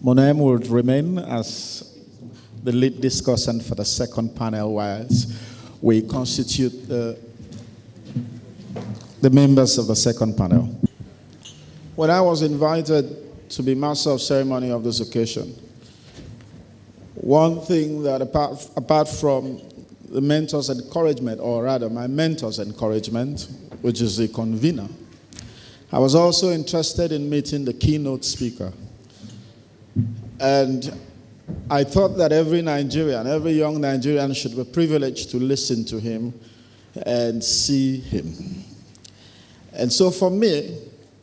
My name would remain as the lead discussant for the second panel, whilst we constitute the members of the second panel. When I was invited to be master of ceremony of this occasion, one thing that apart from the mentor's encouragement, or rather my mentor's encouragement, which is the convener, I was also interested in meeting the keynote speaker. And I thought that every Nigerian, every young Nigerian should be privileged to listen to him and see him. And so for me,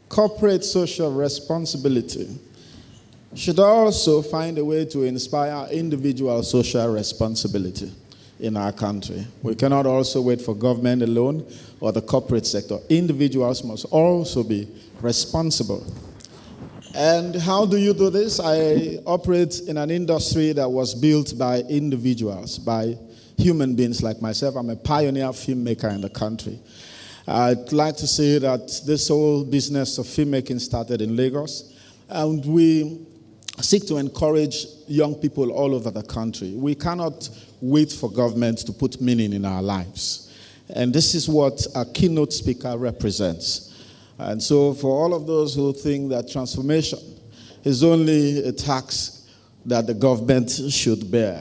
corporate social responsibility should also find a way to inspire individual social responsibility in our country. We cannot also wait for government alone or the corporate sector. Individuals must also be responsible. And how do you do this? I operate in an industry that was built by individuals, by human beings like myself. I'm a pioneer filmmaker in the country. I'd like to say that this whole business of filmmaking started in Lagos, and we seek to encourage young people all over the country. We cannot wait for government to put meaning in our lives. And this is what a keynote speaker represents. And so for all of those who think that transformation is only a tax that the government should bear,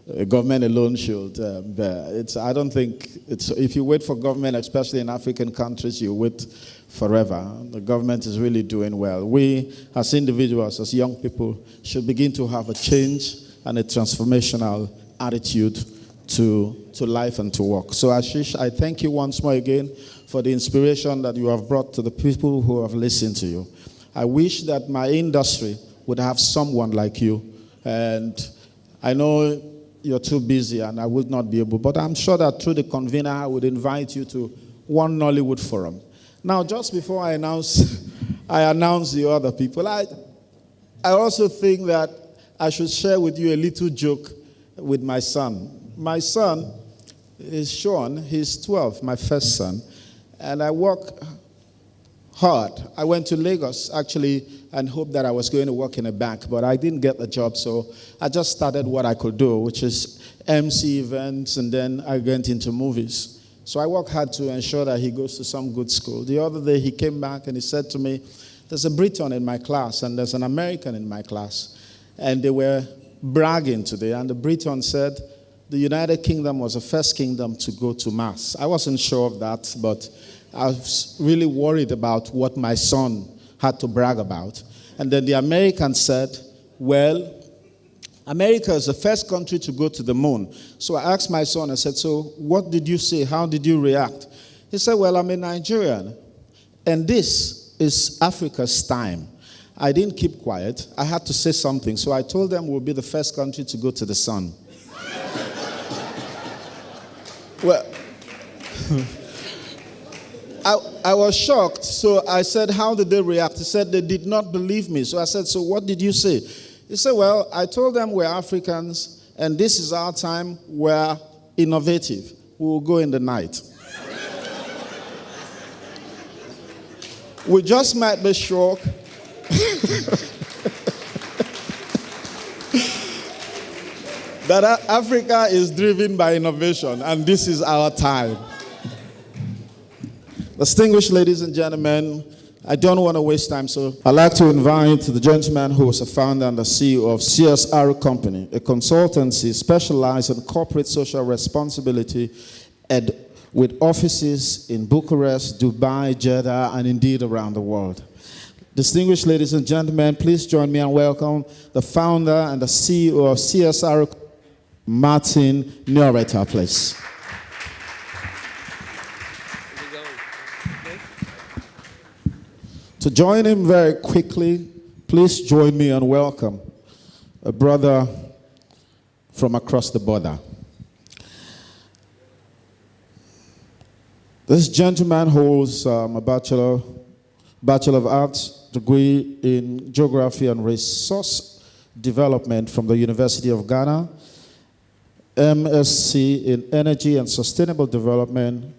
the government alone should bear. I don't think if you wait for government, especially in African countries, you wait forever. The government is really doing well. We, as individuals, as young people, should begin to have a change and a transformational attitude to life and to work. So Ashish, I thank you once more again for the inspiration that you have brought to the people who have listened to you. I wish that my industry would have someone like you. And I know you're too busy and I would not be able, but I'm sure that through the convener, I would invite you to one Nollywood forum. Now, just before I announce the other people, I also think that I should share with you a little joke with my son. My son is Sean, he's 12, my first son, and I work hard. I went to Lagos, actually, and hoped that I was going to work in a bank, but I didn't get the job, so I just started what I could do, which is MC events, and then I went into movies. So I work hard to ensure that he goes to some good school. The other day, he came back and he said to me, there's a Briton in my class, and there's an American in my class, and they were bragging today, and the Briton said, the United Kingdom was the first kingdom to go to Mars. I wasn't sure of that, but I was really worried about what my son had to brag about. And then the American said, well, America is the first country to go to the moon. So I asked my son, I said, so what did you say? How did you react? He said, well, I'm a Nigerian, and this is Africa's time. I didn't keep quiet. I had to say something. So I told them we'll be the first country to go to the sun. Well, I was shocked. So I said, how did they react? He said they did not believe me. So I said, so what did you say? He said, well, I told them we're Africans and this is our time. We're innovative. We will go in the night. We just might be shocked. That Africa is driven by innovation, and this is our time. Distinguished ladies and gentlemen, I don't want to waste time, so I'd like to invite the gentleman who is a founder and the CEO of CSR Company, a consultancy specialized in corporate social responsibility and with offices in Bucharest, Dubai, Jeddah, and indeed around the world. Distinguished ladies and gentlemen, please join me and welcome the founder and the CEO of CSR, Martin Nyoreta, please. To join him very quickly, please join me and welcome a brother from across the border. This gentleman holds a Bachelor of Arts degree in Geography and Resource Development from the University of Ghana, MSc in Energy and Sustainable Development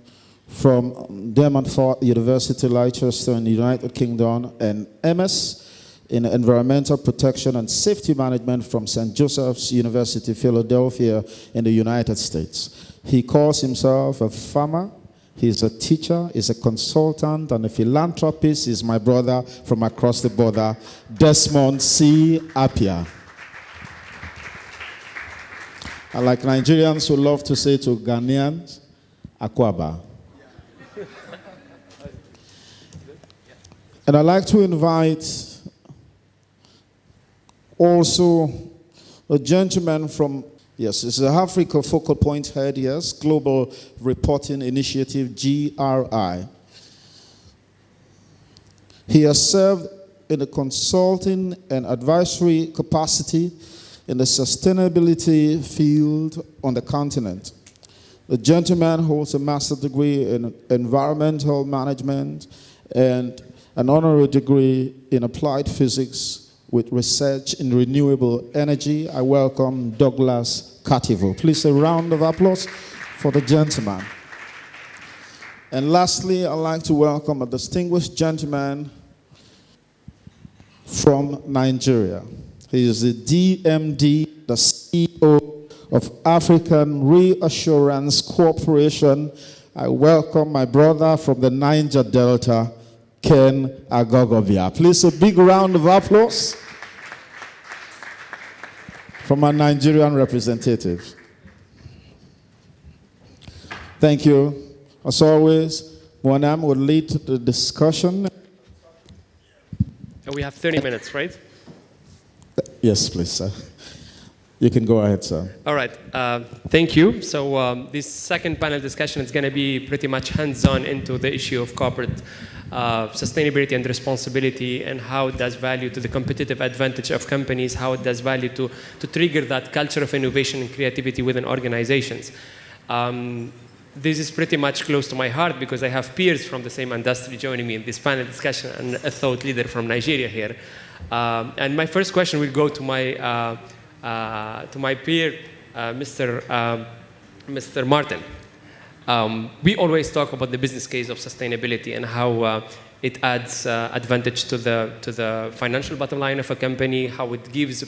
from Demon University, Leicester in the United Kingdom, and MS in environmental protection and safety management from St. Joseph's University, Philadelphia, in the United States. He calls himself a farmer, he's a teacher, he's a consultant, and a philanthropist. He's my brother from across the border, Desmond C. Appiah. I like Nigerians who love to say to Ghanaians, Akwaba. And I'd like to invite also a gentleman from, yes, it's the Africa Focal Point Head, yes, Global Reporting Initiative, GRI. He has served in a consulting and advisory capacity in the sustainability field on the continent. The gentleman holds a master's degree in environmental management and an honorary degree in applied physics with research in renewable energy. I welcome Douglas Cartivo. Please a round of applause for the gentleman. And lastly, I'd like to welcome a distinguished gentleman from Nigeria. He is the DMD, the CEO of African Reassurance Corporation. I welcome my brother from the Niger Delta, Ken Agogobia. Please a big round of applause from our Nigerian representatives. Thank you. As always, Mwanam will lead the discussion. We have 30 minutes, right? Yes, please, sir. You can go ahead, sir. All right. Thank you. So this second panel discussion is going to be pretty much hands-on into the issue of corporate sustainability and responsibility, and how it does value to the competitive advantage of companies, how it does value to trigger that culture of innovation and creativity within organizations. This is pretty much close to my heart because I have peers from the same industry joining me in this panel discussion and a thought leader from Nigeria here. And my first question will go to my peer, Mr. Martin. We always talk about the business case of sustainability and how it adds advantage to the financial bottom line of a company, how it gives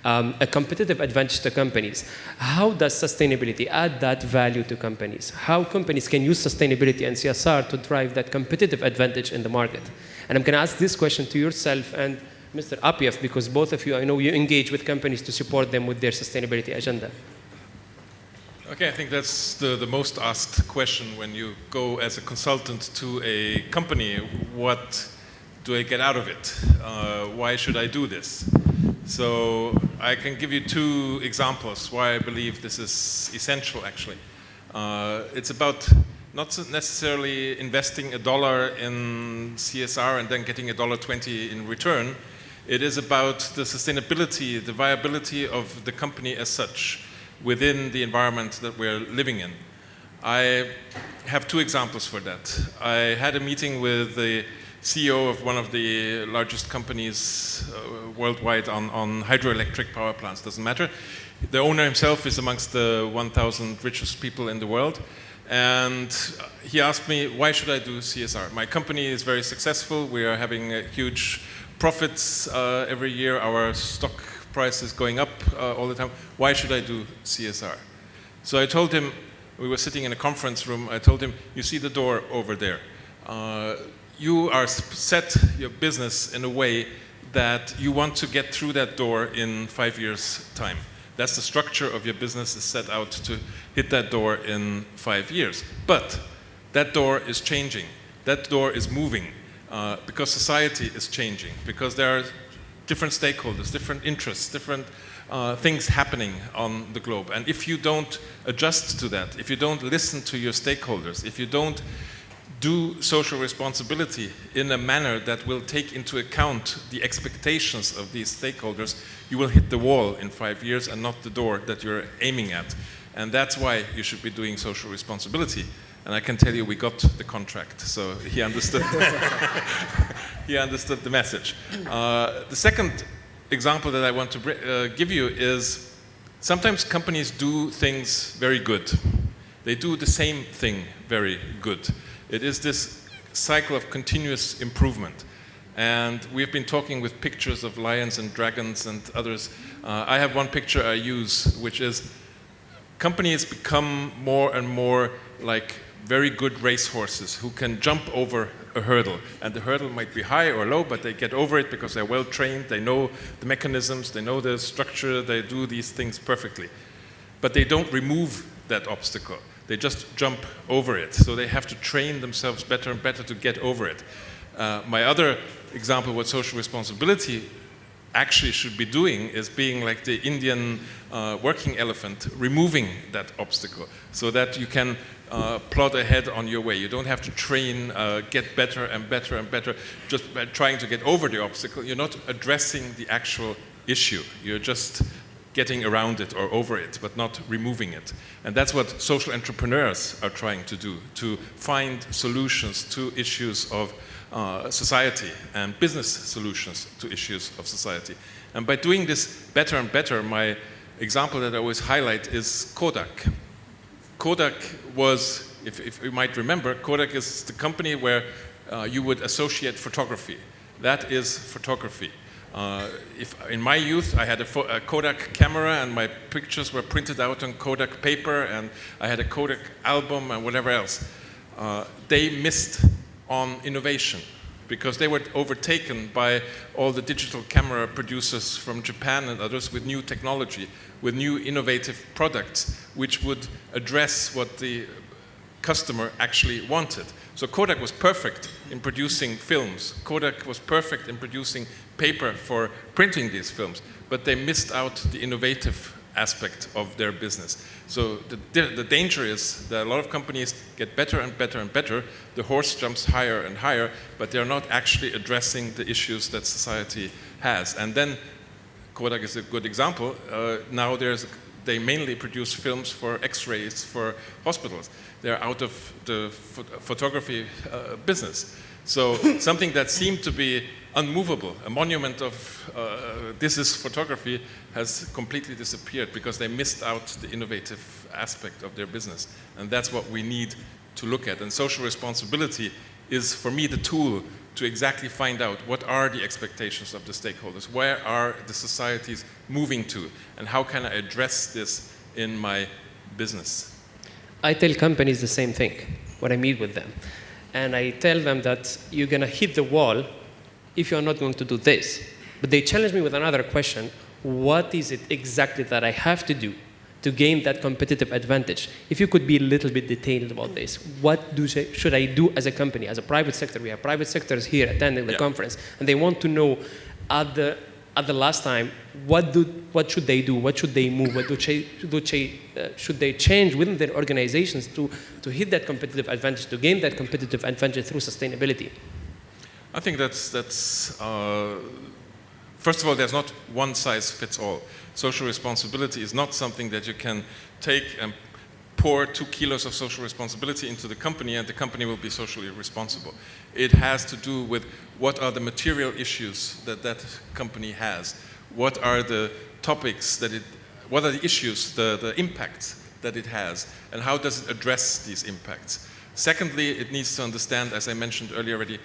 a competitive advantage to companies. How does sustainability add that value to companies? How companies can use sustainability and CSR to drive that competitive advantage in the market? And I'm going to ask this question to yourself and Mr. Appiah, because both of you, I know you engage with companies to support them with their sustainability agenda. Okay, I think that's the most asked question when you go as a consultant to a company. What do I get out of it? Why should I do this? So I can give you two examples why I believe this is essential, actually. It's about not necessarily investing $1 in CSR and then getting $1.20 in return. It is about the sustainability, the viability of the company as such within the environment that we're living in. I have two examples for that. I had a meeting with the CEO of one of the largest companies worldwide on hydroelectric power plants. Doesn't matter. The owner himself is amongst the 1,000 richest people in the world. And he asked me, why should I do CSR? My company is very successful. We are having huge profits every year. Our stock price is going up all the time. Why should I do CSR? So I told him, we were sitting in a conference room, I told him, you see the door over there. You are set your business in a way that you want to get through that door in 5 years' time. That's the structure of your business, is set out to hit that door in 5 years. But that door is changing. That door is moving because society is changing, because there are different stakeholders, different interests, different things happening on the globe. And if you don't adjust to that, if you don't listen to your stakeholders, if you don't do social responsibility in a manner that will take into account the expectations of these stakeholders, you will hit the wall in 5 years and not the door that you're aiming at. And that's why you should be doing social responsibility. And I can tell you, we got the contract, so he understood. He understood the message. The second example that I want to give you is sometimes companies do things very good. They do the same thing very good. It is this cycle of continuous improvement. And we've been talking with pictures of lions and dragons and others. I have one picture I use, which is companies become more and more like very good racehorses who can jump over a hurdle. And the hurdle might be high or low, but they get over it because they're well trained, they know the mechanisms, they know the structure, they do these things perfectly. But they don't remove that obstacle. They just jump over it. So they have to train themselves better and better to get over it. My other example, what social responsibility actually should be doing, is being like the Indian working elephant, removing that obstacle so that you can plod ahead on your way. You don't have to train, get better and better and better, just by trying to get over the obstacle. You're not addressing the actual issue. You're just getting around it or over it, but not removing it. And that's what social entrepreneurs are trying to do, to find solutions to issues of society and business solutions to issues of society. And by doing this better and better, my example that I always highlight is Kodak. Kodak was, if you might remember, Kodak is the company where you would associate photography. That is photography. In my youth, I had a Kodak camera and my pictures were printed out on Kodak paper, and I had a Kodak album and whatever else. They missed on innovation because they were overtaken by all the digital camera producers from Japan and others with new technology, with new innovative products which would address what the customer actually wanted. So Kodak was perfect in producing films. Kodak was perfect in producing paper for printing these films, but they missed out the innovative aspect of their business. So the danger is that a lot of companies get better and better and better. The horse jumps higher and higher, but they're not actually addressing the issues that society has. And then Kodak is a good example. Now they mainly produce films for X-rays for hospitals. They're out of the photography business. So something that seemed to be unmovable, a monument of this is photography, has completely disappeared because they missed out the innovative aspect of their business. And that's what we need to look at. And social responsibility is, for me, the tool to exactly find out what are the expectations of the stakeholders, where are the societies moving to, and how can I address this in my business. I tell companies the same thing when I meet with them. And I tell them that you're going to hit the wall if you're not going to do this. But they challenge me with another question. What is it exactly that I have to do to gain that competitive advantage? If you could be a little bit detailed about this, what should I do as a company, as a private sector? We have private sectors here attending the conference, and they want to know at the last time, what should they do? What should they move? What should they change within their organizations to hit that competitive advantage, to gain that competitive advantage through sustainability? I think that's first of all, there's not one size fits all. Social responsibility is not something that you can take and pour 2 kilos of social responsibility into the company and the company will be socially responsible. It has to do with what are the material issues that that company has, what are the topics what are the issues, the impacts that it has, and how does it address these impacts. Secondly, it needs to understand, as I mentioned earlier already,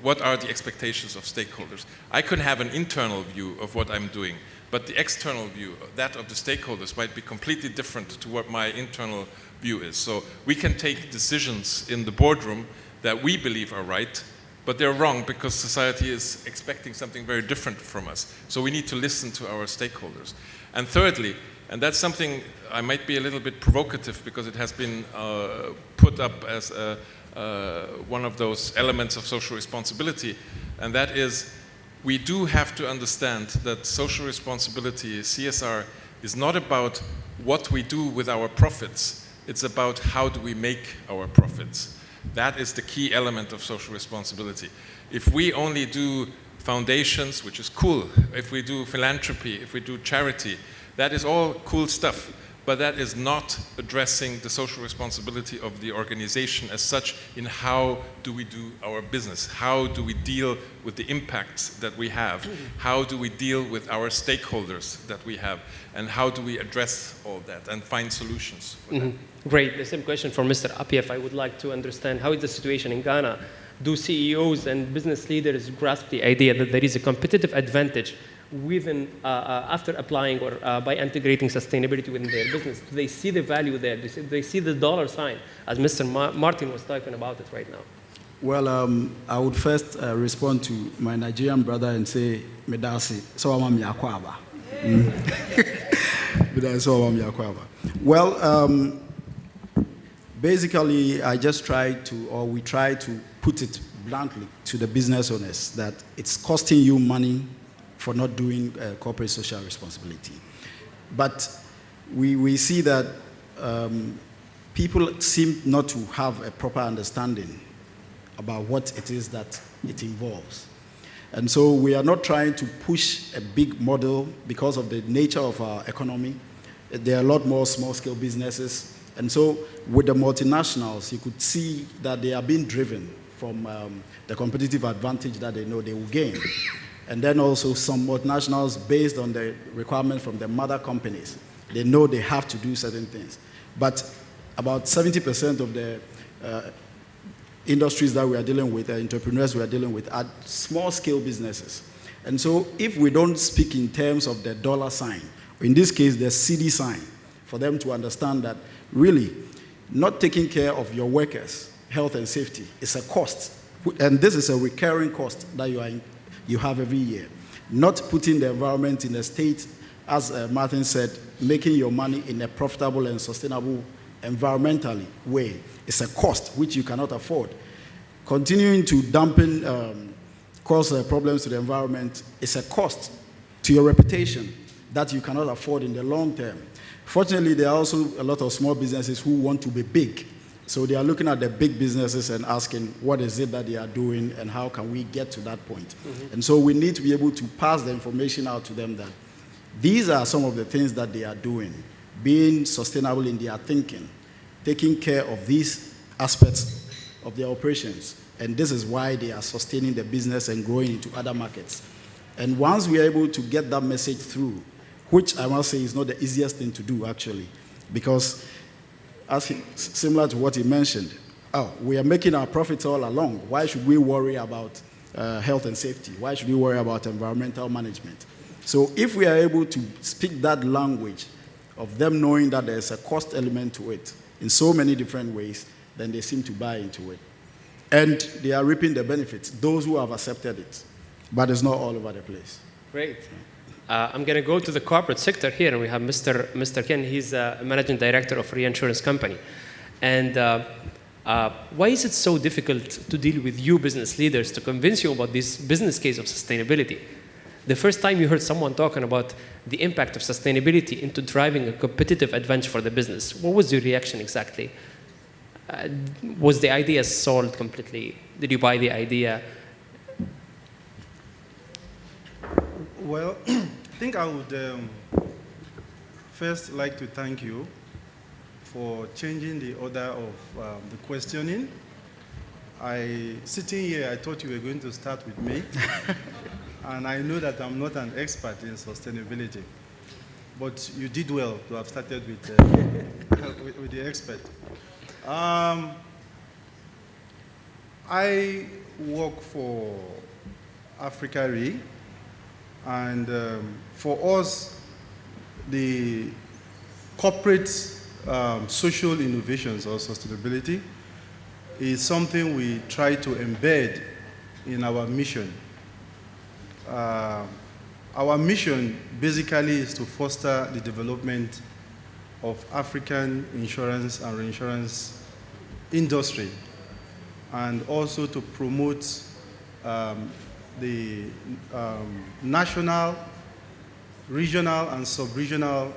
what are the expectations of stakeholders. I can have an internal view of what I'm doing, but the external view, that of the stakeholders, might be completely different to what my internal view is. So we can take decisions in the boardroom that we believe are right, but they're wrong because society is expecting something very different from us. So we need to listen to our stakeholders. And thirdly, and that's something I might be a little bit provocative because it has been put up as one of those elements of social responsibility, and that is we do have to understand that social responsibility, CSR, is not about what we do with our profits. It's about how do we make our profits. That is the key element of social responsibility. If we only do foundations, which is cool, if we do philanthropy, if we do charity, that is all cool stuff. But that is not addressing the social responsibility of the organization as such in how do we do our business, how do we deal with the impacts that we have, how do we deal with our stakeholders that we have, and how do we address all that and find solutions for that. Great. The same question for Mr. Apief. I would like to understand how is the situation in Ghana do CEOs and business leaders grasp the idea that there is a competitive advantage within, after applying or by integrating sustainability within their business? Do they see the value there? Do they see the dollar sign, as Mr. Martin was talking about it right now? Well, I would first respond to my Nigerian brother and say, Medasi, so I'm Yakwaba. Well, basically, I just try to, or we try to put it bluntly to the business owners that it's costing you money for not doing corporate social responsibility. But we see that people seem not to have a proper understanding about what it is that it involves. And so we are not trying to push a big model because of the nature of our economy. There are a lot more small-scale businesses. And so with the multinationals, you could see that they are being driven from the competitive advantage that they know they will gain. And then also some multinationals, based on the requirements from the mother companies, they know they have to do certain things. But about 70% of the industries that we are dealing with, entrepreneurs we are dealing with, are small-scale businesses. And so if we don't speak in terms of the dollar sign, or in this case, the CD sign, for them to understand that really not taking care of your workers' health and safety is a cost. And this is a recurring cost that you have every year. Not putting the environment in a state, as Martin said, making your money in a profitable and sustainable environmentally way. It's a cost which you cannot afford. Continuing to dampen, cause problems to the environment is a cost to your reputation that you cannot afford in the long term. Fortunately, there are also a lot of small businesses who want to be big. So they are looking at the big businesses and asking, what is it that they are doing and how can we get to that point? Mm-hmm. And so we need to be able to pass the information out to them that these are some of the things that they are doing, being sustainable in their thinking, taking care of these aspects of their operations. And this is why they are sustaining the business and growing into other markets. And once we are able to get that message through, which I must say is not the easiest thing to do, actually, because similar to what he mentioned, we are making our profits all along. Why should we worry about health and safety? Why should we worry about environmental management? So if we are able to speak that language of them knowing that there's a cost element to it in so many different ways, then they seem to buy into it. And they are reaping the benefits, those who have accepted it. But it's not all over the place. Great. I'm going to go to the corporate sector here, and we have Mr. Ken. He's a managing director of a reinsurance company. And why is it so difficult to deal with you business leaders to convince you about this business case of sustainability? The first time you heard someone talking about the impact of sustainability into driving a competitive advantage for the business, what was your reaction exactly? Was the idea sold completely? Did you buy the idea? Well, I think I would first like to thank you for changing the order of the questioning. Sitting here, I thought you were going to start with me. And I know that I'm not an expert in sustainability. But you did well to have started with the expert. I work for Africa Re. And for us, the corporate social innovations or sustainability is something we try to embed in our mission. Our mission basically is to foster the development of African insurance and reinsurance industry, and also to promote the national, regional, and sub-regional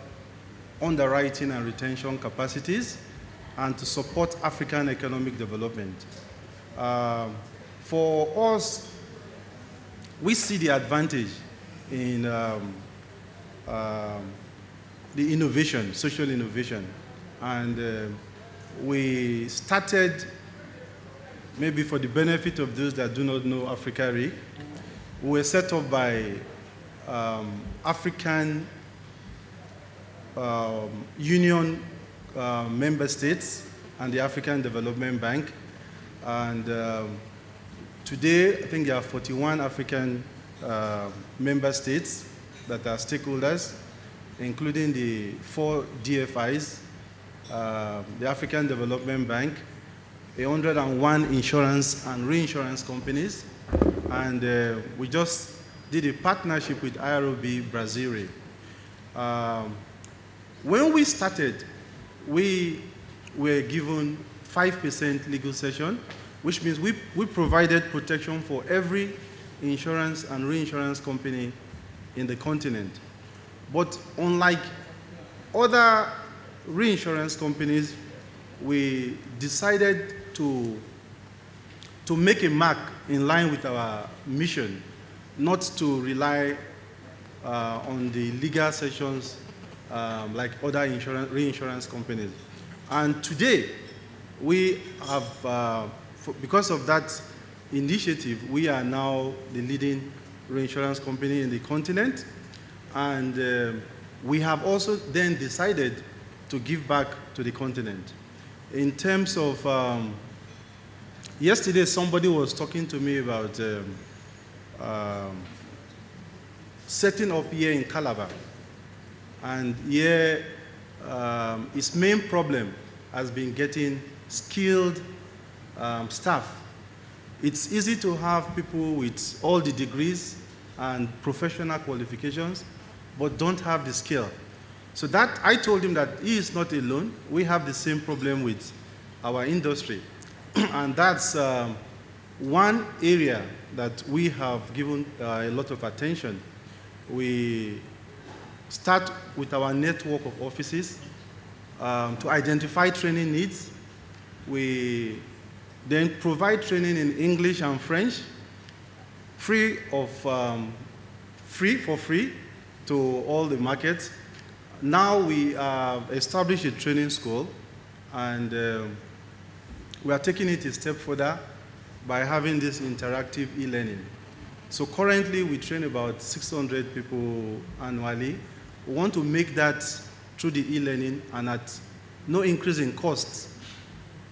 underwriting and retention capacities, and to support African economic development. For us, we see the advantage in the innovation, social innovation. And we started, maybe for the benefit of those that do not know Africa Re, we were set up by African Union member states and the African Development Bank. And Today, I think there are 41 African member states that are stakeholders, including the 4 DFIs, the African Development Bank, 101 insurance and reinsurance companies, and we just did a partnership with IROB Brazil. When we started, we were given 5% legal cession, which means we provided protection for every insurance and reinsurance company in the continent. But unlike other reinsurance companies, we decided to make a mark in line with our mission, not to rely on the legal sessions like other reinsurance companies. And today, we have, because of that initiative, we are now the leading reinsurance company in the continent. And we have also then decided to give back to the continent. In terms of, yesterday somebody was talking to me about setting up here in Calabar. And here, its main problem has been getting skilled staff. It's easy to have people with all the degrees and professional qualifications, but don't have the skill. So that, I told him that he is not alone. We have the same problem with our industry. And that's one area that we have given a lot of attention. We start with our network of offices to identify training needs. We then provide training in English and French, free for free to all the markets. Now we established a training school, and we are taking it a step further by having this interactive e-learning. So currently we train about 600 people annually. We want to make that through the e-learning and at no increase in costs.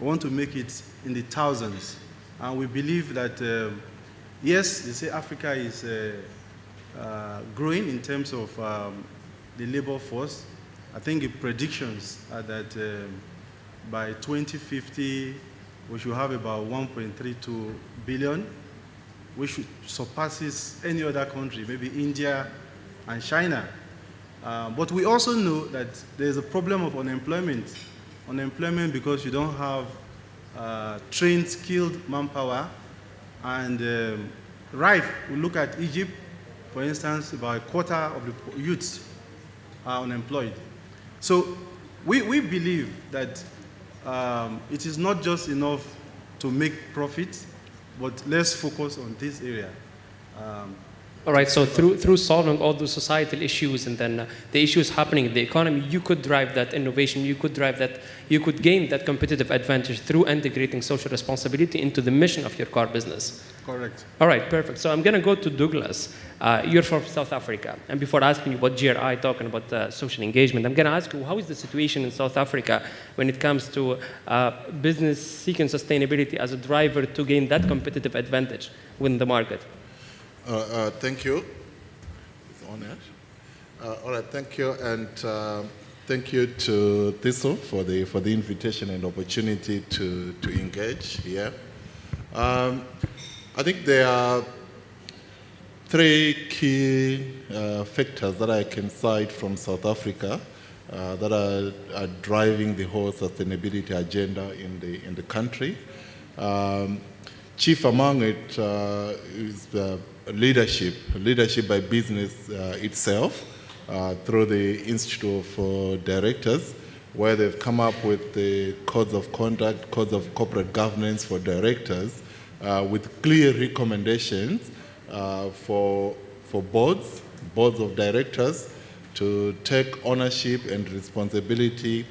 We want to make it in the thousands. And we believe that, yes, they say Africa is growing in terms of the labor force. I think the predictions are that by 2050, we should have about 1.32 billion, which surpasses any other country, maybe India and China. But we also know that there's a problem of unemployment. Unemployment because you don't have trained, skilled manpower. And rife, we look at Egypt, for instance, about a quarter of the youths are unemployed. So we believe that it is not just enough to make profit, but let's focus on this area. All right, so through solving all those societal issues and then the issues happening in the economy, you could drive that innovation, you could gain that competitive advantage through integrating social responsibility into the mission of your core business. Correct. All right, perfect. So I'm going to go to Douglas. You're from South Africa. And before asking you about GRI, talking about social engagement, I'm going to ask you, how is the situation in South Africa when it comes to business seeking sustainability as a driver to gain that competitive advantage within the market? Thank you. It's on it. All right, thank you, and thank you to Thistle for the invitation and opportunity to engage here. I think there are 3 key factors that I can cite from South Africa that are driving the whole sustainability agenda in the country. Chief among it is leadership by business itself through the Institute for Directors, where they've come up with the codes of conduct, codes of corporate governance for directors with clear recommendations for boards of directors to take ownership and responsibility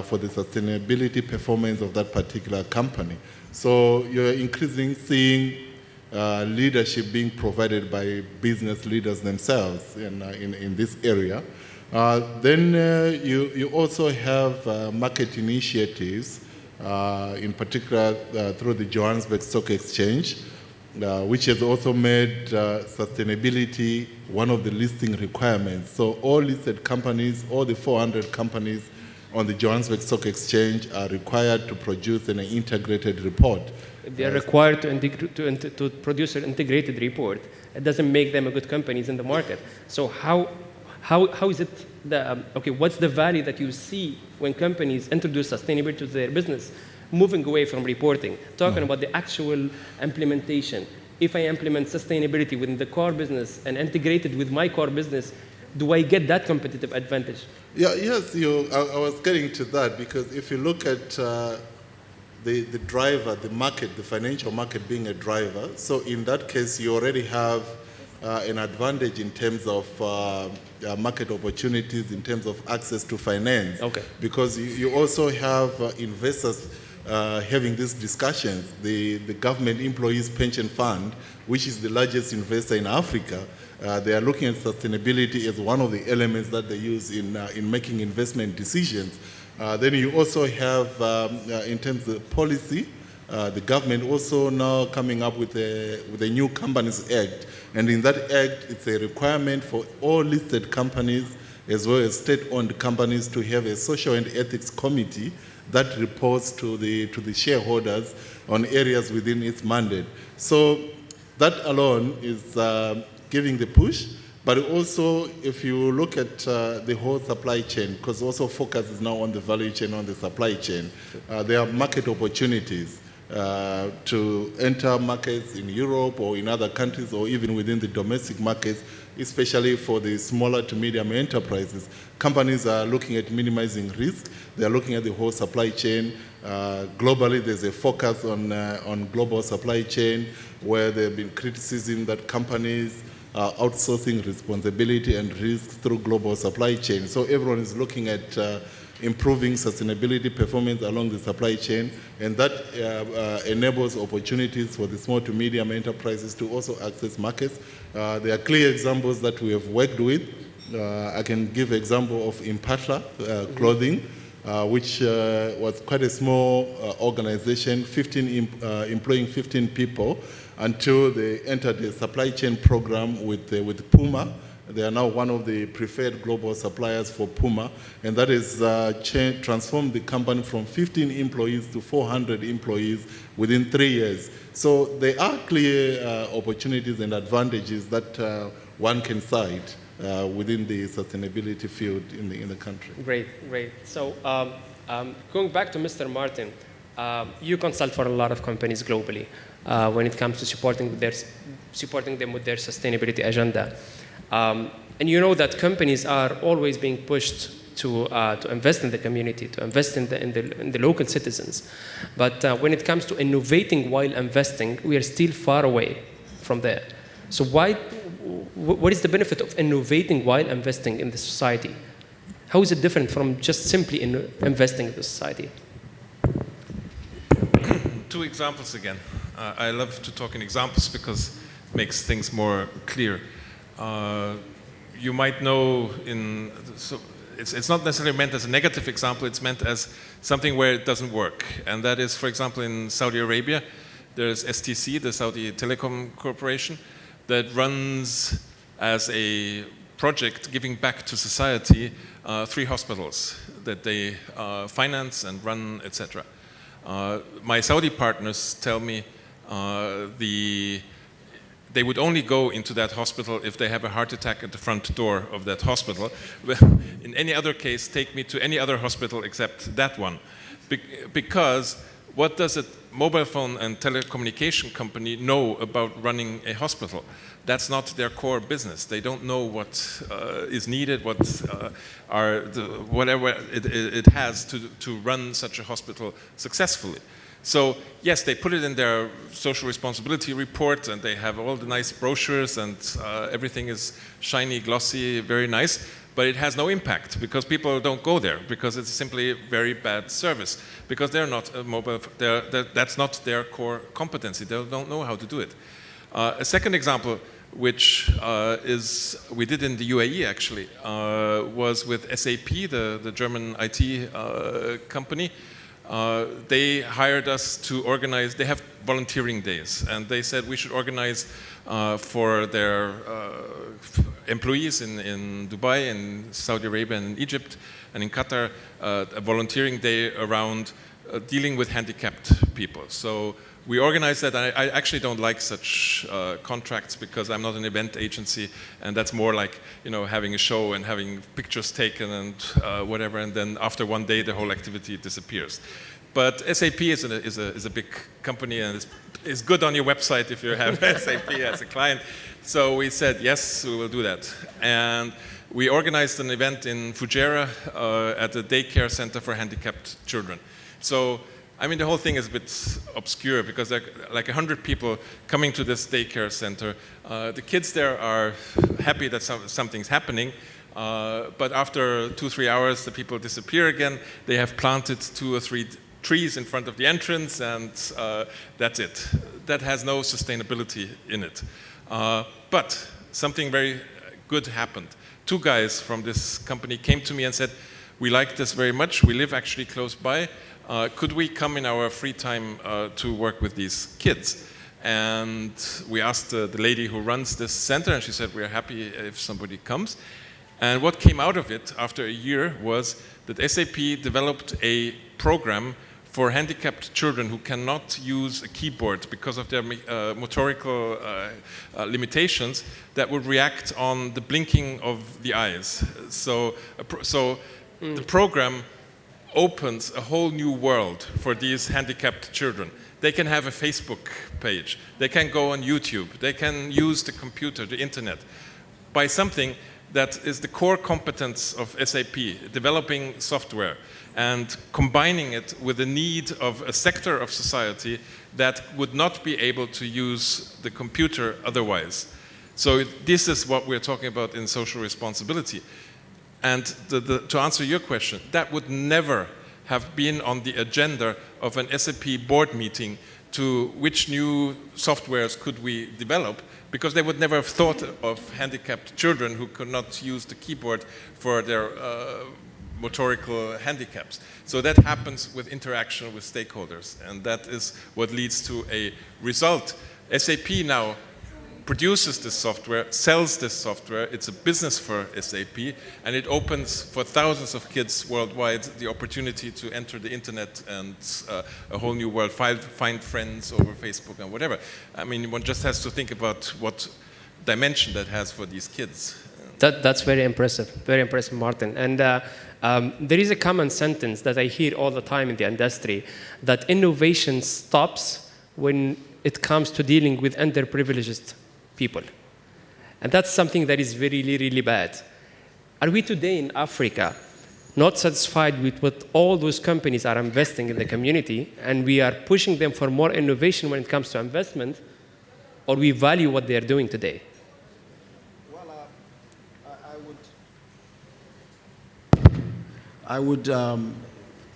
for the sustainability performance of that particular company. So you're increasingly seeing leadership being provided by business leaders themselves in this area. Then you also have market initiatives, in particular through the Johannesburg Stock Exchange, which has also made sustainability one of the listing requirements. So all listed companies, all the 400 companies on the Johannesburg Stock Exchange are required to produce an integrated report. If they are required to produce an integrated report, it doesn't make them a good companies in the market. So how is it, okay, what's the value that you see when companies introduce sustainability to their business, moving away from reporting, talking about the actual implementation? If I implement sustainability within the core business and integrate it with my core business, do I get that competitive advantage? Yeah, yes, I was getting to that, because if you look at the driver, the market, the financial market being a driver, so in that case, you already have an advantage in terms of market opportunities, in terms of access to finance. Okay. Because you also have investors having these discussions. The Government Employees Pension Fund, which is the largest investor in Africa, they are looking at sustainability as one of the elements that they use in making investment decisions. Then you also have, in terms of policy, the government also now coming up with a new Companies Act. And in that act, it's a requirement for all listed companies as well as state-owned companies to have a social and ethics committee that reports to the shareholders on areas within its mandate. So that alone is giving the push. But also, if you look at the whole supply chain, because also focus is now on the value chain, on the supply chain, there are market opportunities to enter markets in Europe or in other countries or even within the domestic markets, especially for the smaller to medium enterprises. Companies are looking at minimizing risk. They are looking at the whole supply chain. Globally, there's a focus on global supply chain, where there have been criticism that companies are outsourcing responsibility and risk through global supply chain. So everyone is looking at improving sustainability performance along the supply chain, and that enables opportunities for the small to medium enterprises to also access markets. There are clear examples that we have worked with. I can give example of Impatla Clothing, which was quite a small organization, employing 15 people, until they entered the supply chain program with Puma. They are now one of the preferred global suppliers for Puma, and that has transformed the company from 15 employees to 400 employees within 3 years. So there are clear opportunities and advantages that one can cite within the sustainability field in the country. Great. So going back to Mr. Martin, you consult for a lot of companies globally when it comes to supporting them with their sustainability agenda. And you know that companies are always being pushed to invest in the community, to invest in the local citizens. But when it comes to innovating while investing, we are still far away from there. So what is the benefit of innovating while investing in the society? How is it different from just simply investing in the society? Two examples again. I love to talk in examples because it makes things more clear. You might know it's not necessarily meant as a negative example, it's meant as something where it doesn't work. And that is, for example, in Saudi Arabia, there's STC, the Saudi Telecom Corporation, that runs as a project giving back to society 3 hospitals that they finance and run, etc. My Saudi partners tell me they would only go into that hospital if they have a heart attack at the front door of that hospital. In any other case, take me to any other hospital except that one. Because what does a mobile phone and telecommunication company know about running a hospital? That's not their core business. They don't know what is needed, whatever it has to run such a hospital successfully. So yes, they put it in their social responsibility report, and they have all the nice brochures, and everything is shiny, glossy, very nice, but it has no impact because people don't go there because it's simply very bad service, because they're not a mobile, that's not their core competency. They don't know how to do it. A second example, which we did in the UAE actually, was with SAP, the German IT company. they hired us to organize, they have volunteering days, and they said we should organize for their employees in Dubai, in Saudi Arabia, and in Egypt, and in Qatar, a volunteering day around dealing with handicapped people. So we organized that. I actually don't like such contracts because I'm not an event agency, and that's more like, you know, having a show and having pictures taken and whatever, and then after one day the whole activity disappears. But SAP is a big company, and it's good on your website if you have SAP as a client. So we said, yes, we will do that. And we organized an event in Fujairah at a daycare center for handicapped children. So, I mean, the whole thing is a bit obscure because there are like 100 people coming to this daycare center. The kids there are happy that something's happening, but after 2-3 hours, the people disappear again. They have planted 2 or 3 trees in front of the entrance, and that's it. That has no sustainability in it. But something very good happened. 2 guys from this company came to me and said, we like this very much. We live actually close by. Could we come in our free time to work with these kids? And we asked the lady who runs this center, and she said, we're happy if somebody comes. And what came out of it after a year was that SAP developed a program for handicapped children who cannot use a keyboard because of their motorical limitations that would react on the blinking of the eyes. So the program opens a whole new world for these handicapped children. They can have a Facebook page. They can go on YouTube. They can use the computer, the internet, by something that is the core competence of SAP, developing software and combining it with the need of a sector of society that would not be able to use the computer otherwise. So this is what we're talking about in social responsibility. And to answer your question, that would never have been on the agenda of an SAP board meeting to which new softwares could we develop, because they would never have thought of handicapped children who could not use the keyboard for their motorical handicaps. So that happens with interaction with stakeholders, and that is what leads to a result. SAP now produces this software, sells this software. It's a business for SAP, and it opens for thousands of kids worldwide the opportunity to enter the internet and a whole new world, find friends over Facebook and whatever. I mean, one just has to think about what dimension that has for these kids. That's very impressive, Martin. And there is a common sentence that I hear all the time in the industry, that innovation stops when it comes to dealing with underprivileged people. And that's something that is very, really bad. Are we today in Africa not satisfied with what all those companies are investing in the community, and we are pushing them for more innovation when it comes to investment, or we value what they are doing today? Well, I would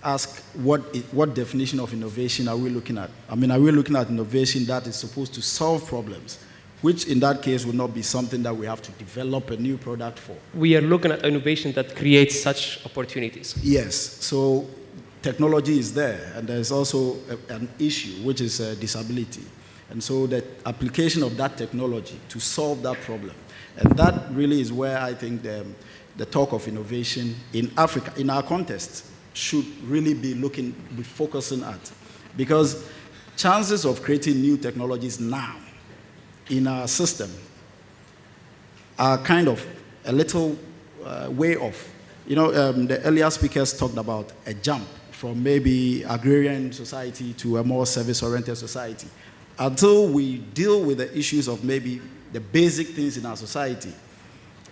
ask what definition of innovation are we looking at? I mean, are we looking at innovation that is supposed to solve problems, which in that case would not be something that we have to develop a new product for? We are looking at innovation that creates such opportunities. Yes, so technology is there, and there's also an issue, which is disability. And so the application of that technology to solve that problem. And that really is where I think the talk of innovation in Africa, in our context, should really be focusing at. Because chances of creating new technologies now in our system are kind of a little way off. You know, the earlier speakers talked about a jump from maybe agrarian society to a more service-oriented society. Until we deal with the issues of maybe the basic things in our society,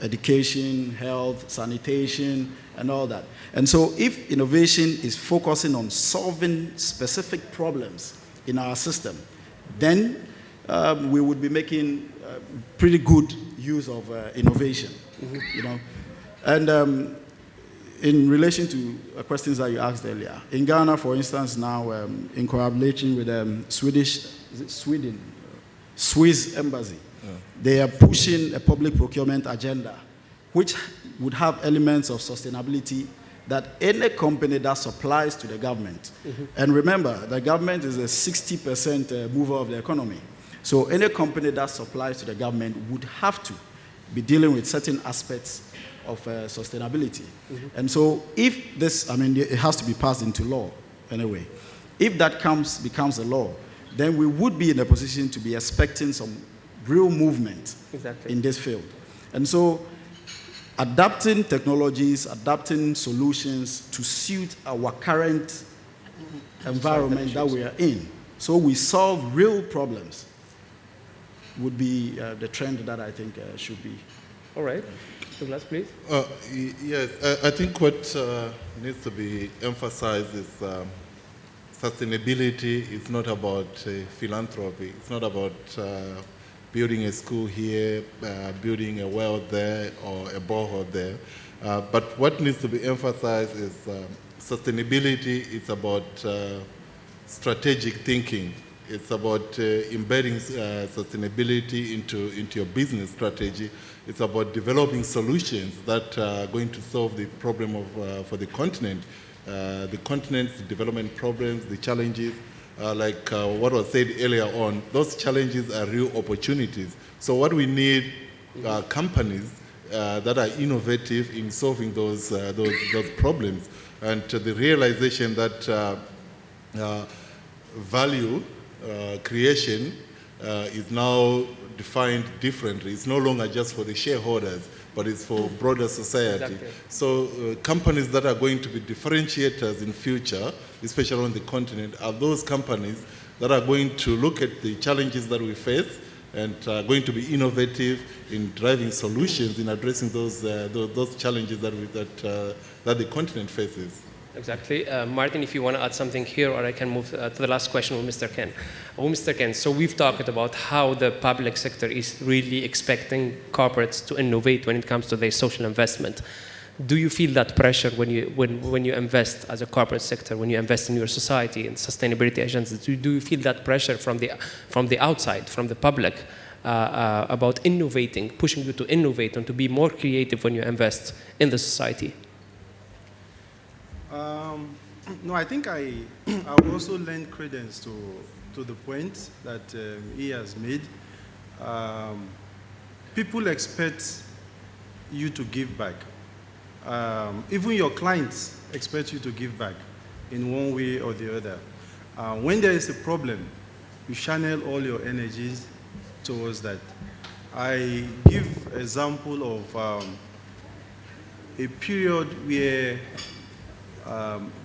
education, health, sanitation, and all that. And so if innovation is focusing on solving specific problems in our system, then we would be making pretty good use of innovation, you know. And in relation to questions that you asked earlier, in Ghana, for instance, now in collaboration with Swiss embassy, they are pushing a public procurement agenda, which would have elements of sustainability that any company that supplies to the government, and remember, the government is a 60% mover of the economy. So any company that supplies to the government would have to be dealing with certain aspects of sustainability. And so if this, I mean, it has to be passed into law anyway. If that becomes a law, then we would be in a position to be expecting some real movement in this field. And so adapting technologies, adapting solutions to suit our current environment that we are in, so we solve real problems, would be the trend that I think should be. All right. Douglas, please. Yes, I think what needs to be emphasized is sustainability is not about philanthropy. It's not about building a school here, building a well there, or a borehole there. But what needs to be emphasized is sustainability is about strategic thinking. It's about embedding sustainability into your business strategy. It's about developing solutions that are going to solve the problem of, for the continent's development problems, the challenges. Like what was said earlier on, those challenges are real opportunities. So what we need are companies that are innovative in solving those problems, and the realization that value creation is now defined differently. It's no longer just for the shareholders, but it's for broader society. Exactly. So companies that are going to be differentiators in future, especially on the continent, are those companies that are going to look at the challenges that we face and are going to be innovative in driving solutions in addressing those challenges that the continent faces. Exactly. Martin, if you want to add something here, or I can move to the last question with Mr. Ken. Mr. Ken, so we've talked about how the public sector is really expecting corporates to innovate when it comes to their social investment. Do you feel that pressure when you invest as a corporate sector, when you invest in your society and sustainability agencies? Do you feel that pressure from the outside, from the public, about innovating, pushing you to innovate and to be more creative when you invest in the society? No, I think I will also lend credence to the point that he has made. People expect you to give back. Even your clients expect you to give back in one way or the other. When there is a problem, you channel all your energies towards that. I give example of a period where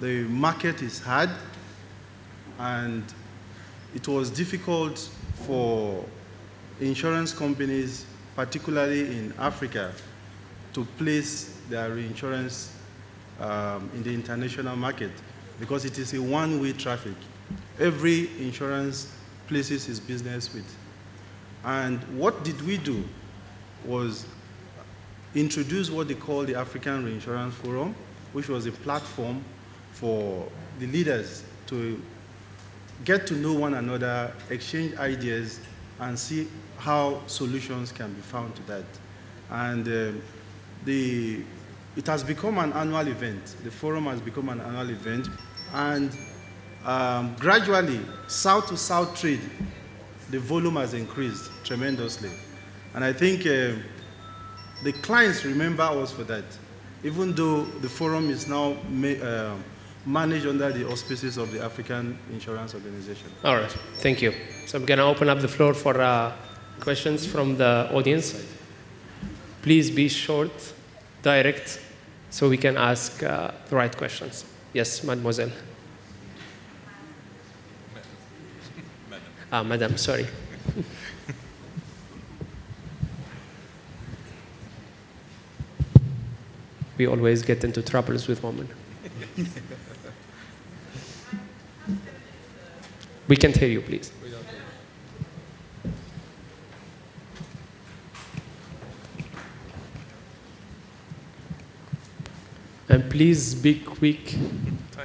the market is hard and it was difficult for insurance companies, particularly in Africa, to place their reinsurance in the international market because it is a one-way traffic. Every insurance places its business with. And what did we do was introduce what they call the African Reinsurance Forum, which was a platform for the leaders to get to know one another, exchange ideas, and see how solutions can be found to that. And it has become an annual event. The forum has become an annual event. And gradually, south-to-south trade, the volume has increased tremendously. And I think the clients remember us for that. Even though the forum is now managed under the auspices of the African Insurance Organization. All right, thank you. So I'm going to open up the floor for questions from the audience. Please be short, direct, so we can ask the right questions. Yes, mademoiselle. Madam, sorry. We always get into troubles with women. We can't hear you, please. And please be quick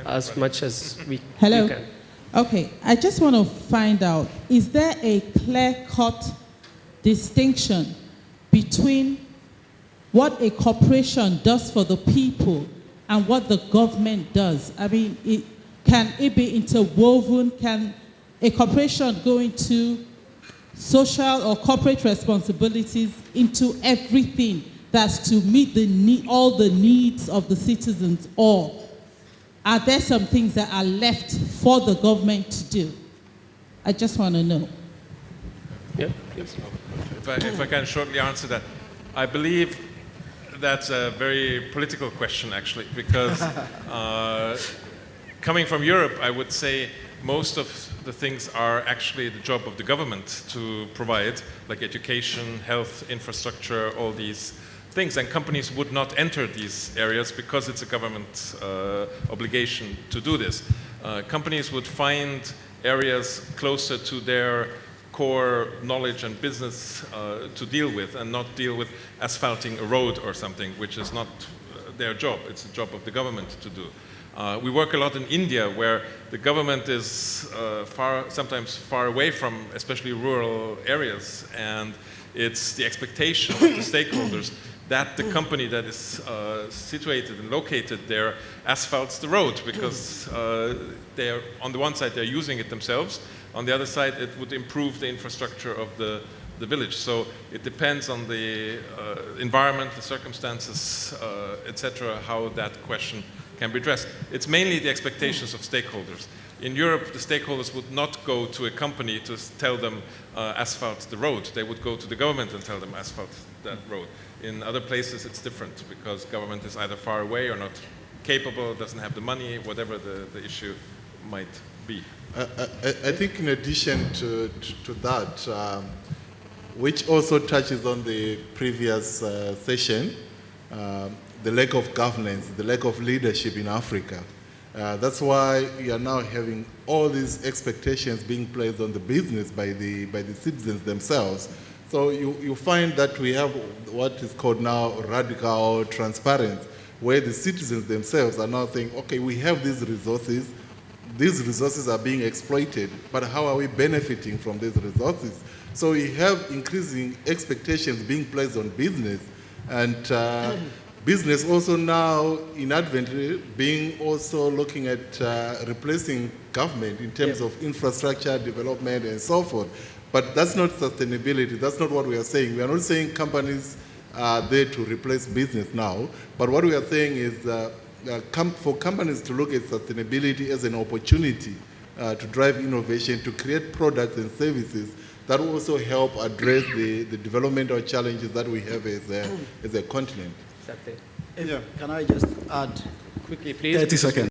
as much as we Hello. can. Okay, I just want to find out, is there a clear-cut distinction between what a corporation does for the people and what the government does? I mean, can it be interwoven? Can a corporation go into social or corporate responsibilities into everything that's to meet all the needs of the citizens? Or are there some things that are left for the government to do? I just want to know. Yeah, please. If I can shortly answer that, I believe that's a very political question, actually, because coming from Europe, I would say most of the things are actually the job of the government to provide, like education, health, infrastructure, all these things, and companies would not enter these areas because it's a government obligation to do this. Companies would find areas closer to their core knowledge and business to deal with, and not deal with asphalting a road or something, which is not their job. It's the job of the government to do. We work a lot in India, where the government is sometimes far away from especially rural areas, and it's the expectation of the stakeholders that the company that is situated and located there asphalts the road, because they're, on the one side, they're using it themselves. On the other side, it would improve the infrastructure of the village. So it depends on the environment, the circumstances, etc., how that question can be addressed. It's mainly the expectations of stakeholders. In Europe, the stakeholders would not go to a company to tell them asphalt the road. They would go to the government and tell them asphalt that road. In other places, it's different, because government is either far away or not capable, doesn't have the money, whatever the issue might be. I think in addition to that, which also touches on the previous session, the lack of governance, the lack of leadership in Africa. That's why we are now having all these expectations being placed on the business by the citizens themselves. So you find that we have what is called now radical transparency, where the citizens themselves are now saying, okay, we have these resources are being exploited, but how are we benefiting from these resources? So we have increasing expectations being placed on business, and business also now inadvertently being also looking at replacing government in terms of infrastructure development and so forth. But that's not sustainability. That's not what we are saying. We are not saying companies are there to replace business now, but what we are saying is for companies to look at sustainability as an opportunity to drive innovation, to create products and services that will also help address the developmental challenges that we have as a continent. Exactly. Can I just add quickly, please? 30 seconds.